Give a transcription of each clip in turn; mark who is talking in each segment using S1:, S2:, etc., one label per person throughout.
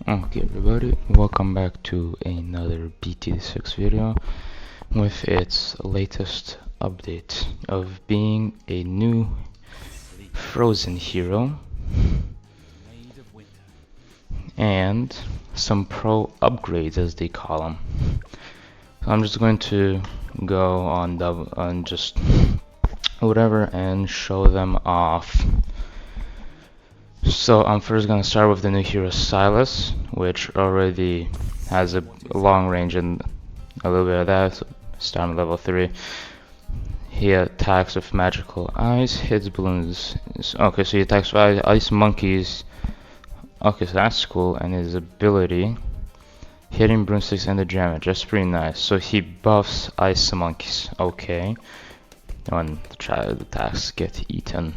S1: Okay everybody, welcome back to another BTD6 video with its latest update of being a new frozen hero and some pro upgrades as they call them. So I'm just going to go on just whatever and show them off. So I'm first gonna start with the new hero SILAS, which already has a long range and a little bit of that. So start at level 3. He attacks with magical ice, hits balloons. Okay, so he attacks with ice monkeys. Okay, so that's cool. And his ability, hitting broomsticks and the damage. That's pretty nice. So he buffs ice monkeys. Okay. When the child attacks get eaten.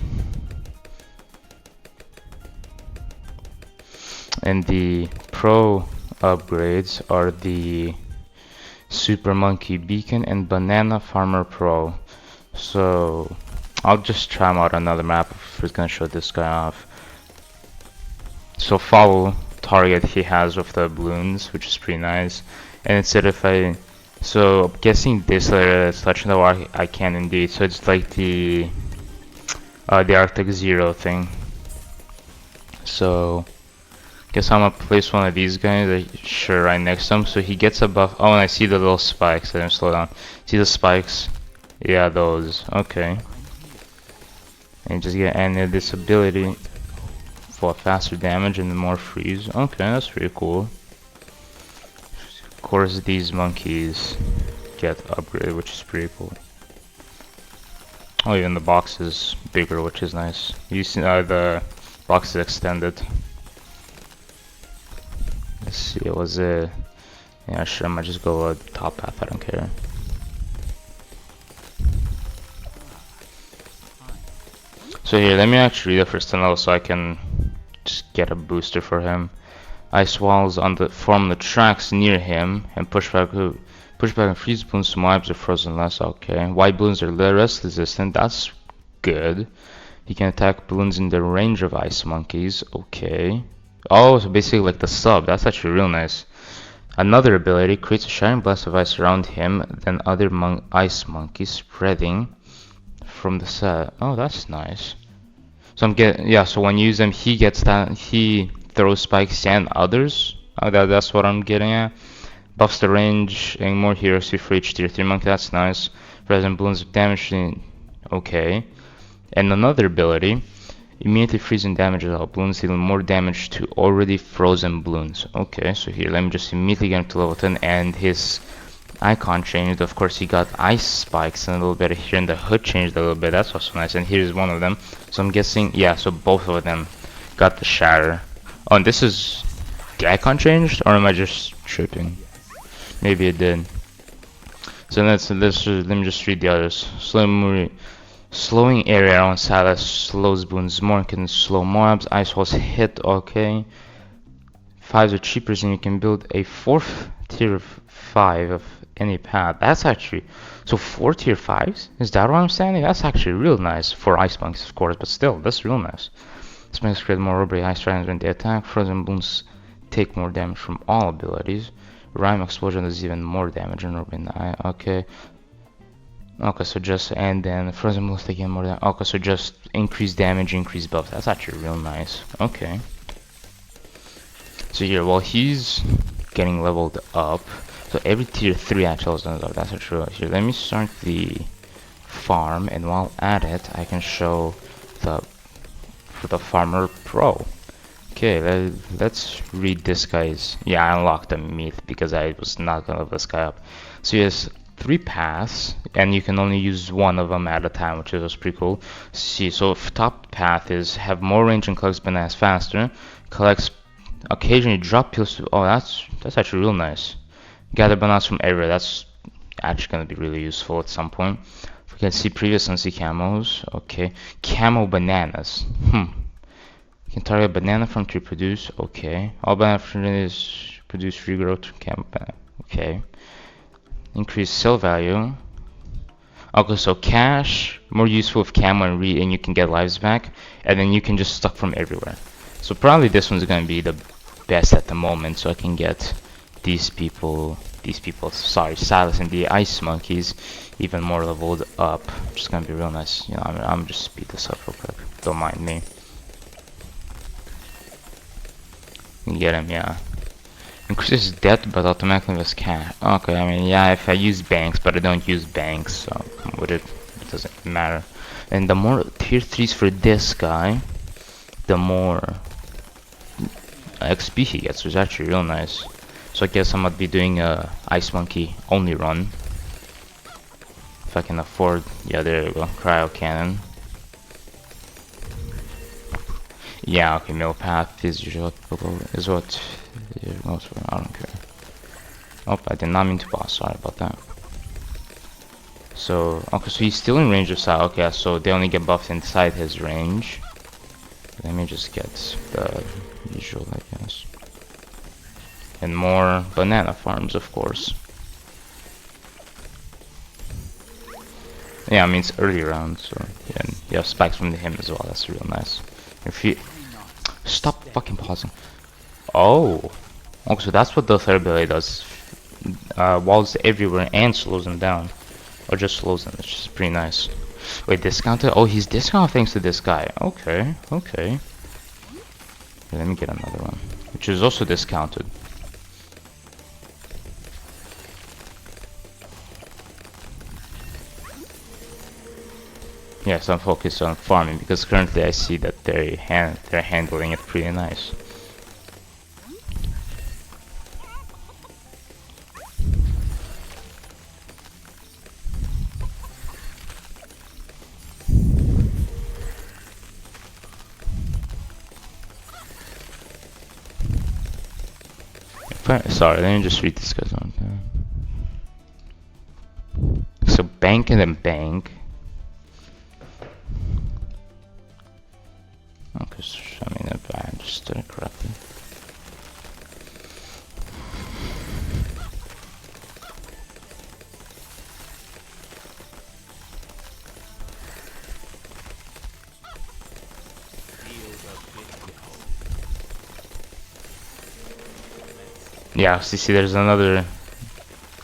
S1: And the pro upgrades are the Super Monkey Beacon and Banana Farmer Pro. So I'll just try him out on another map if it's gonna show this guy off. So follow target he has with the balloons, which is pretty nice. And instead if I'm guessing this area that's touching the wall, I can indeed. So it's like the Arctic Zero thing. So guess I'm gonna place one of these guys, sure, right next to him, so he gets a buff. Oh, and I see the little spikes. Let him slow down. See the spikes? Yeah, those. Okay. And just get any this ability for faster damage and more freeze. Okay, that's pretty cool. Of course, these monkeys get upgraded, which is pretty cool. Oh, even the box is bigger, which is nice. You see, the box is extended. Let's see, it was a... Yeah, sure, I might just go top path, I don't care. So here, let me actually read the first 10 level so I can just get a booster for him. Ice walls form the tracks near him and push back and freeze balloons to mobs are frozen less. Okay. White balloons are rest resistant, that's good. He can attack balloons in the range of ice monkeys. Okay. Oh, so basically like the sub. That's actually real nice. Another ability creates a shining blast of ice around him, then other ice monkeys spreading from the set. Oh, that's nice. So I'm getting, yeah, so when you use them, he gets that, he throws spikes and others. Oh, that's what I'm getting at. Buffs the range and more heroes for each tier 3 monkey. That's nice. Present balloons of damage. Okay. And another ability. Immediately freezing damages all balloons, dealing more damage to already frozen balloons. Okay, so here, let me just immediately get him to level 10, and his icon changed. Of course, he got ice spikes and a little bit here, and the hood changed a little bit. That's also nice, and here's one of them. So I'm guessing, yeah, so both of them got the shatter. Oh, and this is... the icon changed, or am I just tripping? Maybe it did. So let me just read the others. Slowing area around SILAS slows balloons more, can slow mobs, ice walls hit, okay. 5s are cheaper and you can build a 4th tier 5 of any path. That's actually, so 4 tier 5s? Is that what I'm saying? That's actually real nice for ice monks, of course, but still, that's real nice. This makes create more rubbery ice dragons when they attack. Frozen balloons take more damage from all abilities. Rhyme explosion does even more damage in rubbery eye, okay. Okay, so just, and then frozen balloons take more damage. Okay, so just increase damage, increase buff. That's actually real nice. Okay. So here, while he's getting leveled up, so every tier 3 actually is done. That's actually here. Let me start the farm, and while at it, I can show the farmer pro. Okay, let's read this guy's. Yeah, I unlocked a myth because I was not gonna level this guy up. So he has 3 paths, and you can only use one of them at a time, which is pretty cool. See, so top path is have more range and collects bananas faster. Collects occasionally drop pills to. Oh, that's actually real nice. Gather bananas from everywhere. That's actually gonna be really useful at some point. We can see previous unsee camos. Okay, camo bananas. You can target banana from tree produce. Okay, all banana from is produce regrowth to camo banana. Okay. Increase sell value. Okay, so cash more useful with camo and and you can get lives back, and then you can just stock from everywhere. So probably this one's gonna be the best at the moment, so I can get these people, sorry, SILAS and the ice monkeys even more leveled up. Just gonna be real nice. You know, I'm just speed this up real quick. Don't mind me. You get him, yeah. Increases debt, but automatically with cash. Okay, I mean, yeah, if I use banks, but I don't use banks, so it doesn't matter. And the more tier 3s for this guy, the more XP he gets, which is actually real nice. So I guess I might be doing a Ice Monkey only run. If I can afford, yeah, there you go, Cryo Cannon. Yeah, okay, mill path is usually what I don't care. Oh, I did not mean to boss, sorry about that. So, okay, so he's still in range of side. Okay, so they only get buffed inside his range. Let me just get the usual, I guess. And more banana farms, of course. Yeah, I mean, it's early round, so yeah, and you have spikes from him as well. That's real nice. If you stop fucking pausing. Oh, okay, so that's what the third ability does. Walls everywhere and slows them down, or just slows them. It's just pretty nice. Wait, discounted? Oh, he's discounted thanks to this guy. Okay, okay. Let me get another one, which is also discounted. Yes, I'm focused on farming because currently I see that they're handling it pretty nice. Sorry, let me just read this guy's on. So bank and then bank. Okay, so, I mean, if I understood it correctly. Yeah, so you see there's another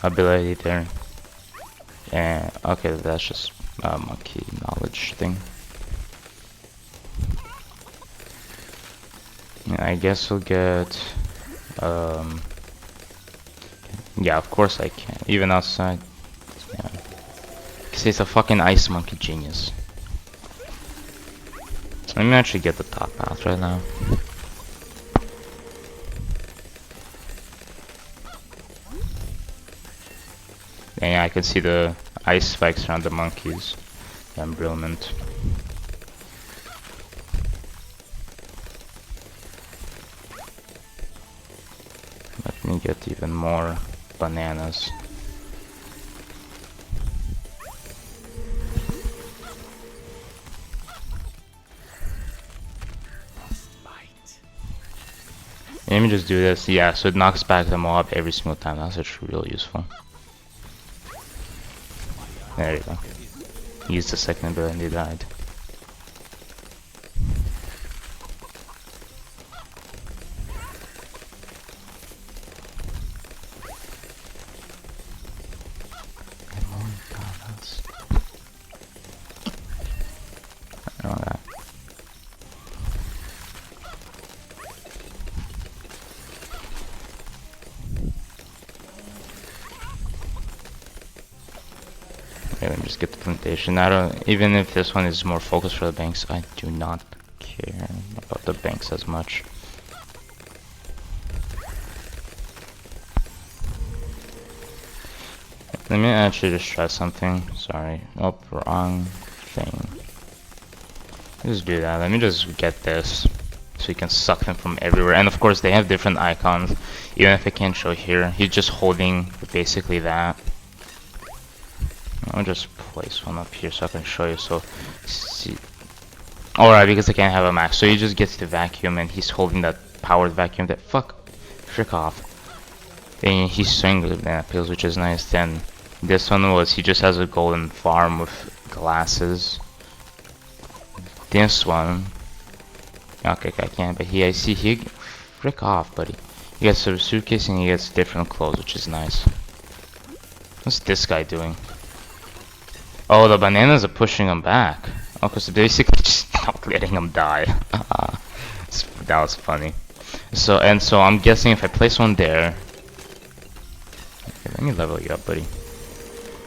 S1: ability there. And okay, that's just a monkey knowledge thing. And I guess we'll get yeah, of course I can. Even outside. Yeah. Cause he's a fucking ice monkey genius. Let me actually get the top path right now. And yeah, I can see the ice spikes around the monkeys. I'm brilliant. Let me get even more bananas. Let me just do this. Yeah, so it knocks back the mob every single time. That's actually real useful. There you go. Used the second ability and he died. Okay. Okay, let me just get the plantation. I don't, even if this one is more focused for the banks, I do not care about the banks as much. Let me actually just try something. Sorry. Oh, wrong thing. Just do that. Let me just get this so you can suck them from everywhere. And of course they have different icons. Even if I can't show here, he's just holding basically that. I'll just place one up here so I can show you. So see. Alright, because I can't have a max. So he just gets the vacuum and he's holding that powered vacuum that frick off. Then he's swinging the banana peels, which is nice. Then this one was he just has a golden farm with glasses. This one, okay, I can't, but I see he frick off, buddy. He gets a suitcase and he gets different clothes, which is nice. What's this guy doing? Oh, the bananas are pushing him back. Oh, because they're basically just not letting him die. That was funny. So I'm guessing if I place one there. Okay, let me level you up, buddy.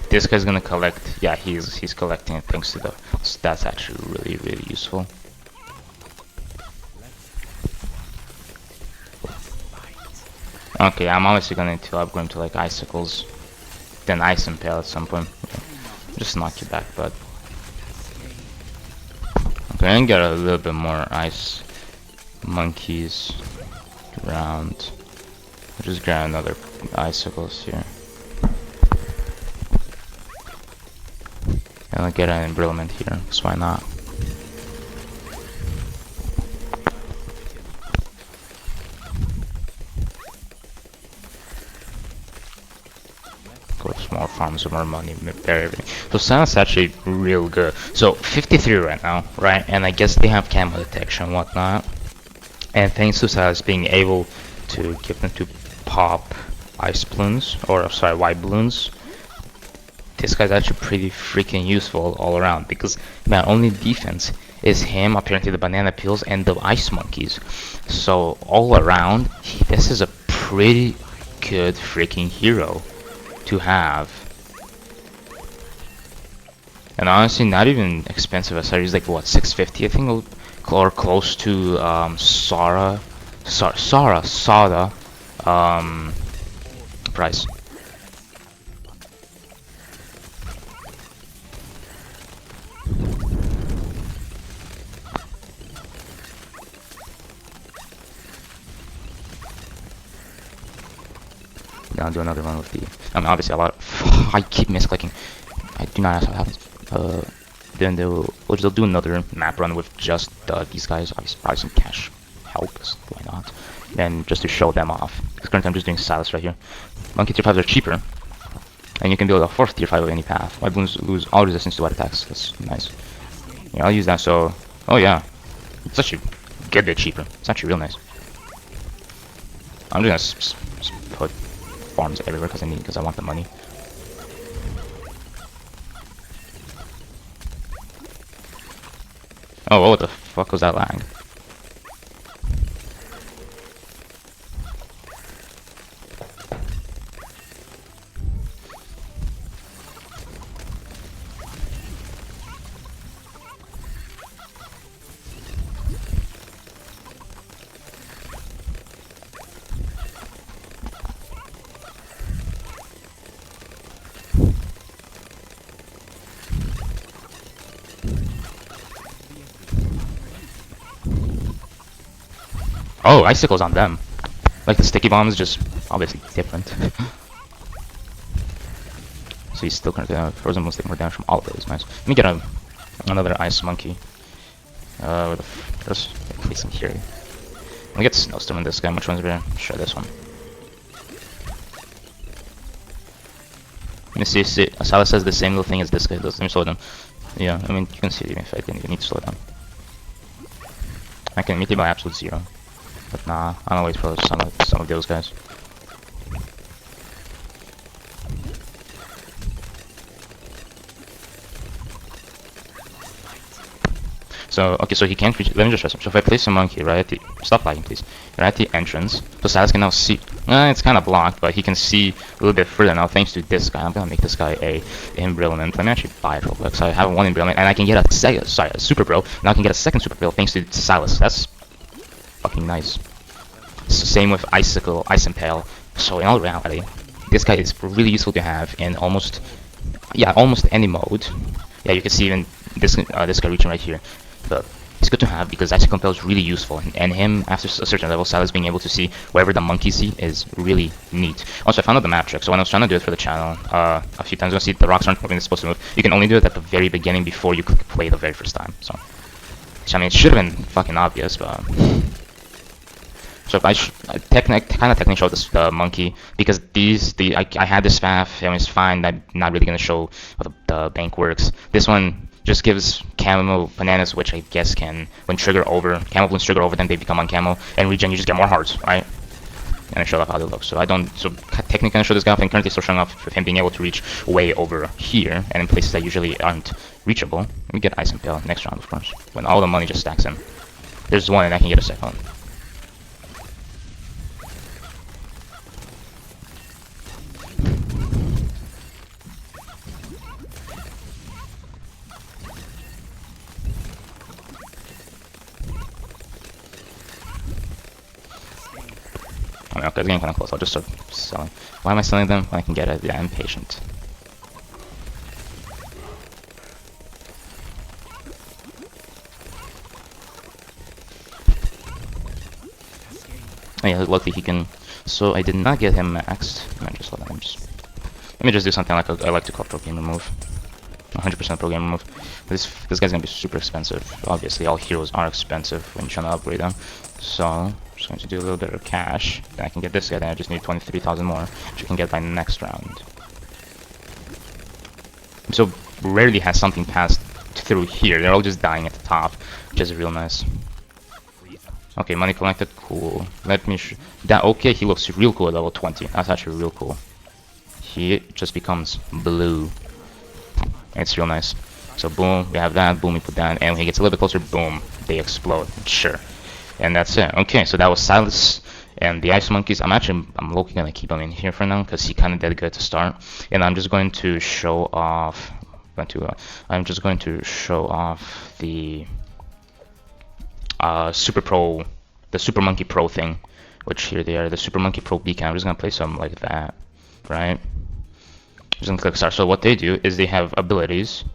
S1: This guy's gonna collect. Yeah, he's collecting it thanks to the. So that's actually really useful. Okay, I'm obviously gonna need to upgrade him to like icicles, then ice impale at some point. Okay. Just knock you back, bud. Okay, I'm gonna get a little bit more ice monkeys around. I'll just grab another icicles here. And I'll get an embrittlement here, because why not? Go to small farms with more money, everything. So SILAS actually real good. So 53 right now, right? And I guess they have camo detection and whatnot. And thanks to SILAS being able to give them to pop ice balloons, or sorry, white balloons, this guy's actually pretty freaking useful all around, because my only defense is him apparently the banana peels and the ice monkeys. So all around, this is a pretty good freaking hero to have. And honestly, not even expensive as he's like what, 650 I think, or close to Sada price. I'll do another one with the. I mean, obviously a lot. I keep misclicking. I do not ask how it happens. Then they'll do another map run with just these guys. Obviously, probably some cash help. Why not? Then just to show them off. Because currently I'm just doing SILAS right here. Monkey tier 5s are cheaper, and you can build a 4th tier 5 of any path. White balloons lose all resistance to wet attacks. That's nice. Yeah, I'll use that. So, oh yeah, it's actually a good bit cheaper. It's actually real nice. I'm just gonna put farms everywhere because I want the money. Oh, what the fuck was that lag? Oh, icicles on them. Like the sticky bombs, just obviously different. So he's still currently frozen most more damage from all of those. Nice. Let me get another ice monkey. Let's place him here. Let me get snowstorm in this guy. Which one's better? Sure, this one. Let me see. SILAS says the same little thing as this guy does. Let me slow down. Yeah, I mean you can see the effect. You need to slow down. I can meet him by absolute 0. But nah, I'm gonna wait for some of those guys. So, okay, so he can't reach. Let me just rest him. So if I place a monkey right at the. Stop lagging, please. Right at the entrance. So SILAS can now see. It's kind of blocked, but he can see a little bit further now thanks to this guy. I'm gonna make this guy a embrittlement. Let me actually buy it real quick. So I have one embrittlement, and I can get a super bro. Now I can get a second super bro thanks to SILAS. That's fucking nice. Same with icicle, ice impale. So in all reality, this guy is really useful to have in almost any mode. Yeah, you can see even this guy reaching right here. But it's good to have because icicle impale is really useful, and him after a certain level, SILAS being able to see wherever the monkeys see is really neat. Also, I found out the map trick. So when I was trying to do it for the channel a few times, you'll see the rocks aren't moving as supposed to move. You can only do it at the very beginning before you click play the very first time. So, which, I mean, it should have been fucking obvious, but. So if I kind of technically show this the monkey because I had this faff and it's fine. I'm not really gonna show how the bank works. This one just gives camo bananas, which I guess can, when trigger over, camo balloons trigger over, then they become uncamo, and regen you just get more hearts, right? And I showed off how they look. So I don't, so technically I show this guy off, and currently still showing off with him being able to reach way over here, and in places that usually aren't reachable. We get Ice Impale next round, of course, when all the money just stacks in. There's one, and I can get a second one. I mean, okay, it's getting kind of close. I'll just start selling. Why am I selling them when I can get it? Yeah, I'm impatient. Oh yeah, luckily he can. So I did not get him maxed. Let me just do something like I like to call pro gamer move. 100% pro gamer move. This guy's gonna be super expensive. Obviously, all heroes are expensive when you're trying to upgrade them. So I'm just going to do a little bit of cash. Then I can get this guy. Then I just need 23,000 more, which you can get by next round. So rarely has something passed through here. They're all just dying at the top, which is real nice. Okay, money collected, cool. Let me that. Okay, he looks real cool at level 20. That's actually real cool. He just becomes blue. It's real nice. So boom, we have that. Boom, we put that, and when he gets a little bit closer, boom, they explode. Sure, and that's it. Okay, so that was SILAS and the Ice Monkeys. I'm low-key gonna keep him in here for now because he kind of did good to start. And I'm just going to show off. I'm just going to show off the Super Pro, the Super Monkey Pro thing, which here they are, the Super Monkey Pro beacon. I'm just gonna play something like that, right? Just gonna click start. So what they do is they have abilities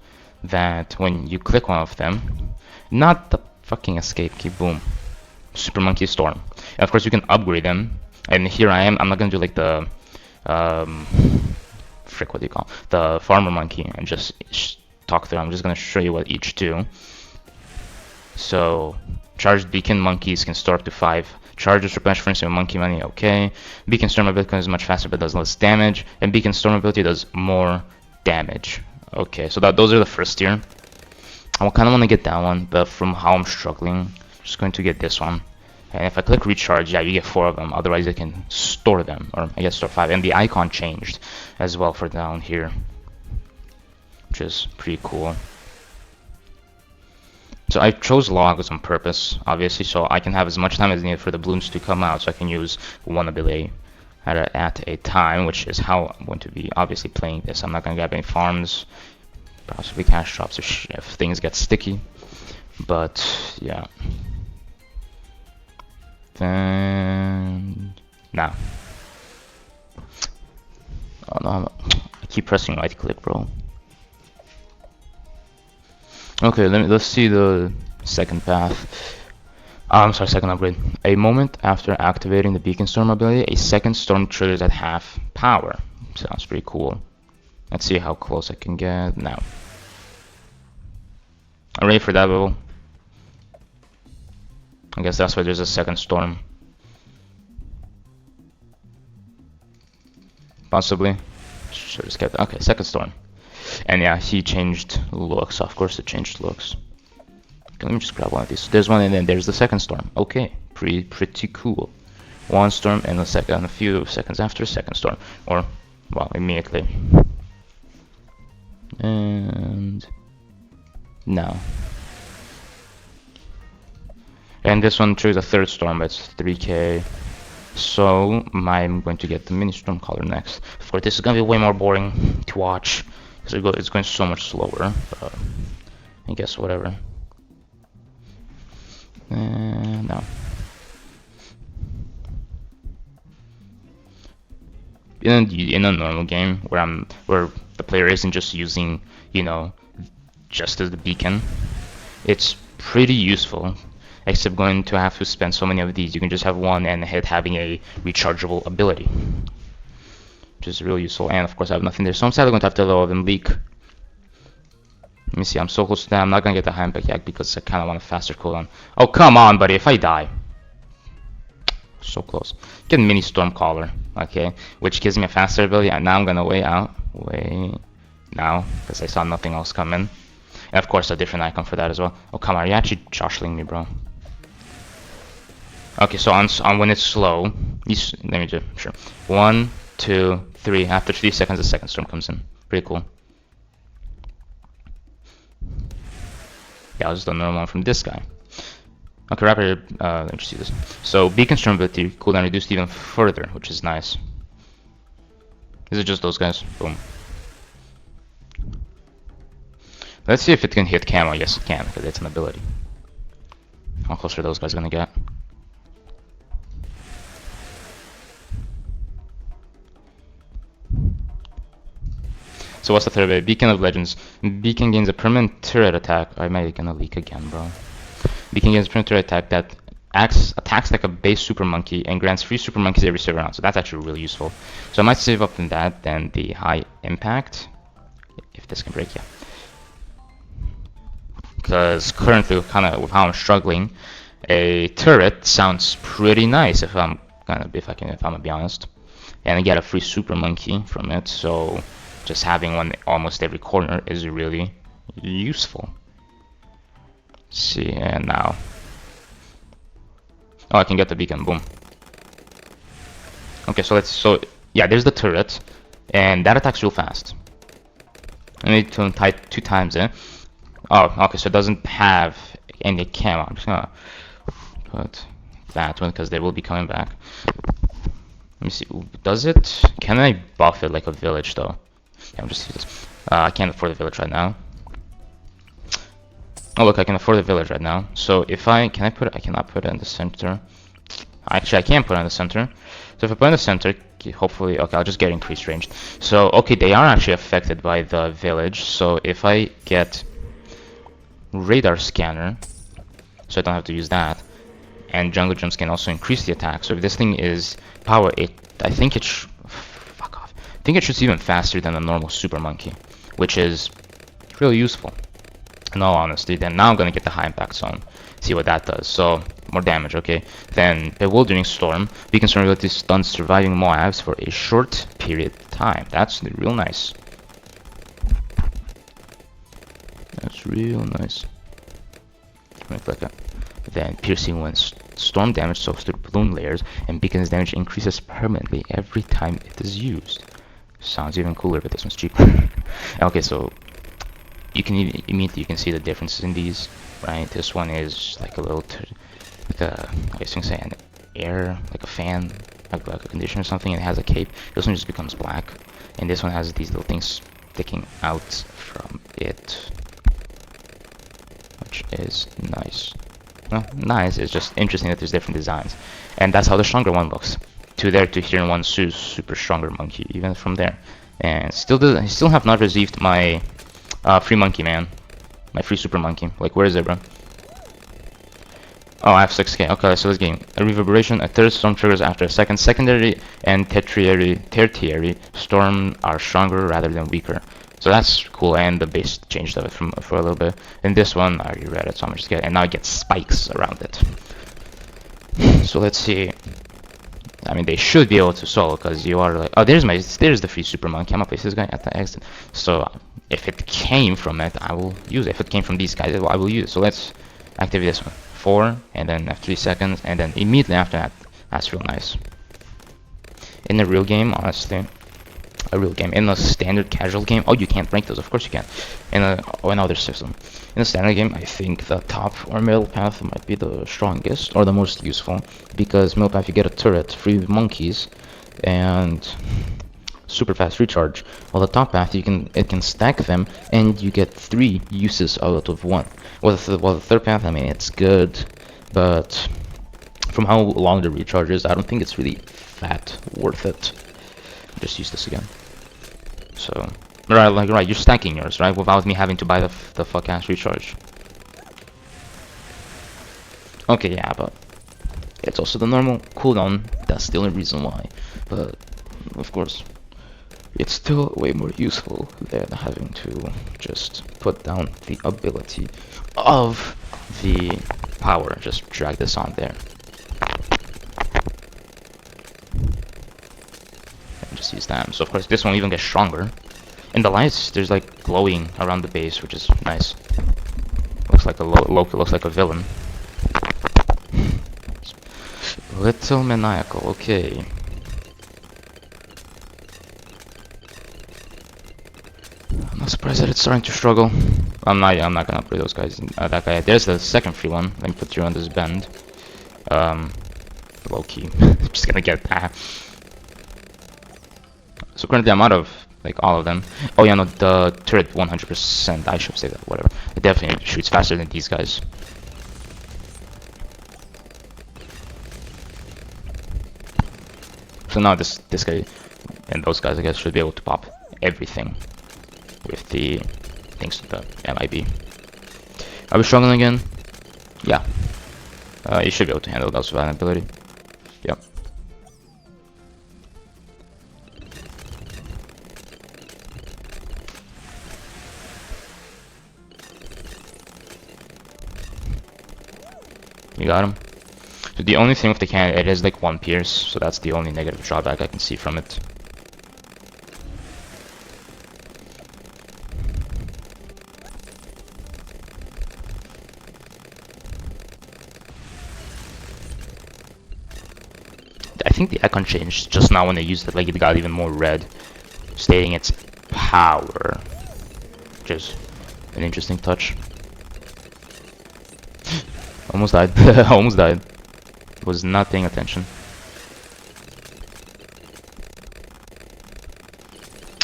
S1: that when you click one of them, not the fucking escape key, boom, Super Monkey Storm. And of course you can upgrade them. And here I am. I'm not gonna do like the frick, what do you call it? The Farmer Monkey and just talk through. I'm just gonna show you what each do. So charged beacon monkeys can store up to 5 charges replenished for instance with monkey money, okay. Beacon storm ability is much faster but does less damage, and beacon storm ability does more damage. Okay, so those are the first tier. I kind of want to get that one, but from how I'm struggling, I'm just going to get this one. And if I click recharge, yeah, you get 4 of them. Otherwise, I can store them, or I guess store 5. And the icon changed as well for down here, which is pretty cool. So I chose logs on purpose, obviously, so I can have as much time as needed for the balloons to come out, so I can use one ability at a time, which is how I'm going to be obviously playing this. I'm not going to grab any farms, possibly cash drops if things get sticky, but yeah. Then now, oh no, I keep pressing right click, bro. Okay, let's see the second path. I'm sorry, second upgrade. A moment after activating the beacon storm ability, a second storm triggers at half power. Sounds pretty cool. Let's see how close I can get now. I'm ready for that level. I guess that's why there's a second storm. Possibly. Should just get okay, second storm. And yeah, he changed looks. Of course, it changed looks. Okay, let me just grab one of these. There's one, and then there's the second storm. Okay, pretty cool. One storm, and a few seconds after, second storm, or well, immediately. And now, and this one triggers a third storm. But it's 3k. So I'm going to get the mini storm color next. Of course, this is gonna be way more boring to watch. Because it's going so much slower, but I guess whatever. And now, in a normal game where the player isn't just using, you know, just as the beacon, it's pretty useful. Except going to have to spend so many of these, you can just have one and having a rechargeable ability, which is really useful. And of course I have nothing there, so I'm sadly going to have to lower them leak. Let me see, I'm so close to that. I'm not going to get the high impact yet because I kind of want a faster cooldown. Oh come on buddy, if I die. So close. Get mini storm caller, okay, which gives me a faster ability, and now I'm going to wait now, because I saw nothing else come in. And of course, a different icon for that as well. Oh, come on, you're actually jostling me, bro. Okay, so on when it's slow, let me just, sure. 1, 2, 3. After 3 seconds, the second storm comes in. Pretty cool. Yeah, I'll just do a normal one from this guy. Okay, rapid, let me just see this. So, beacon storm ability cooldown reduced even further, which is nice. Is it just those guys? Boom. Let's see if it can hit camo. Yes, it can, because it's an ability. How close are those guys gonna get? So what's the third ability? Beacon of Legends. Beacon gains a permanent turret attack. I might gonna leak again, bro. Beacon gains a permanent turret attack that attacks like a base super monkey and grants free super monkeys every server round. So that's actually really useful. So I might save up in that than the high impact. If this can break, yeah. Because currently, kind of with how I'm struggling, a turret sounds pretty nice if I'm gonna be honest. And I get a free super monkey from it, so just having one almost every corner is really useful. Let's see, and now, oh, I can get the beacon. Boom. Okay, so yeah, there's the turret, and that attacks real fast. I need to type 2 times, eh? Oh, okay, so it doesn't have any camo. I'm just gonna put that one because they will be coming back. Let me see. Does it? Can I buff it like a village though? Yeah, I'm just use this. I can't afford the village right now. Oh look, I can afford the village right now. So if I cannot put it in the center. Actually, I can put it in the center. So if I put it in the center, hopefully, okay, I'll just get increased range. So okay, they are actually affected by the village. So if I get radar scanner, so I don't have to use that, and jungle jumps can also increase the attack. So if this thing is power 8, I think it fuck off. I think it shoots even faster than a normal super monkey, which is really useful in all honesty. Then now I'm gonna get the high impact zone, see what that does. So more damage, okay. Then bewildering storm, beacon storm ability stuns surviving Moabs for a short period of time. That's real nice. That's real nice. Then piercing when storm damage soaks through balloon layers, and beacon's damage increases permanently every time it is used. Sounds even cooler, but this one's cheaper. Okay, so you can immediately you can see the differences in these, right? This one is like a little, I guess you can say an air, like a fan, like a conditioner or something, and it has a cape. This one just becomes black, and this one has these little things sticking out from it, which is nice. Well, nice, it's just interesting that there's different designs. And that's how the stronger one looks. 2 there, 2 here, and 1 super stronger monkey, even from there. And I still have not received my free monkey, man. My free super monkey. Like, where is it, bro? Oh, I have 6k. Okay, so this game. A reverberation, a third storm triggers after a second. Secondary and tertiary storm are stronger rather than weaker. So that's cool, and the base changed of it for a little bit. And this one, I already read it, so I'm just getting, and now I get spikes around it. So let's see. I mean, they should be able to solo, because you are like, oh, there's the free super monkey. I'm gonna place this guy at the exit. So if it came from it, I will use it. If it came from these guys, I will use it. So let's activate this one. 4, and then after 3 seconds, and then immediately after that. That's real nice. In the real game, honestly. A real game. In a standard casual game, oh, you can't rank those, of course you can. In another system. In a standard game, I think the top or middle path might be the strongest or the most useful, because middle path you get a turret, free monkeys, and super fast recharge. While the top path it can stack them, and you get 3 uses out of 1. While the third path, I mean, it's good, but from how long the recharge is, I don't think it's really that worth it. Just use this again. So, right, you're stacking yours, right? Without me having to buy the fuck ass recharge. Okay, yeah, but it's also the normal cooldown. That's the only reason why. But of course, it's still way more useful than having to just put down the ability of the power. Just drag this on there. Just use them. So of course this one even gets stronger. And the lights, there's like glowing around the base, which is nice. Looks like a Loki looks like a villain. Little maniacal, okay. I'm not surprised that it's starting to struggle. I'm not gonna upgrade those guys. That guy. There's the second free one. Let me put you on this bend. Low key. Just gonna get that. So currently I'm out of like all of them. Oh yeah, no, the turret 100%. I should say that. Whatever. It definitely shoots faster than these guys. So now this guy and those guys, I guess, should be able to pop everything with the thanks to the MIB. Are we struggling again? Yeah. You should be able to handle that surviving ability. Yep. You got him. So the only thing with the cannon, it is like 1 pierce, so that's the only negative drawback I can see from it. I think the icon changed just now when they used it, like it got even more red, stating its power, which is an interesting touch. Almost died. Almost died. Was not paying attention.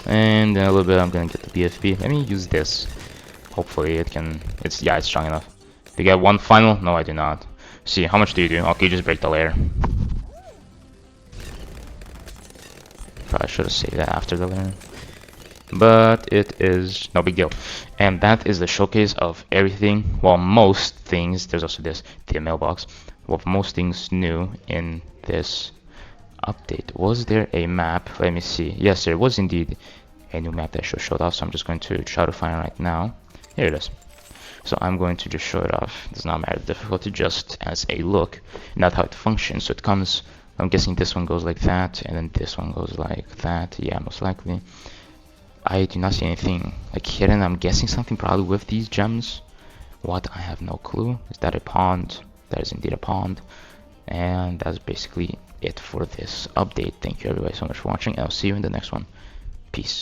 S1: And in a little bit I'm gonna get the BFB. Let me use this. Hopefully it can, it's strong enough. Do you get one final? No, I do not. See, how much do you do? Okay, just break the layer. Probably should have saved that after the layer. But it is no big deal. And that is the showcase of everything. Well, most things, there's also this, the mailbox. Well, most things new in this update. Was there a map? Let me see. Yes, there was indeed a new map that showed off, so I'm just going to try to find it right now. Here it is. So I'm going to just show it off. It does not matter the difficulty, just as a look. And that's how it functions. So it comes, I'm guessing this one goes like that, and then this one goes like that. Yeah, most likely. I do not see anything like hidden. I'm guessing something probably with these gems. What? I have no clue. Is that a pond? That is indeed a pond. And that's basically it for this update. Thank you everybody so much for watching, and I'll see you in the next one. Peace.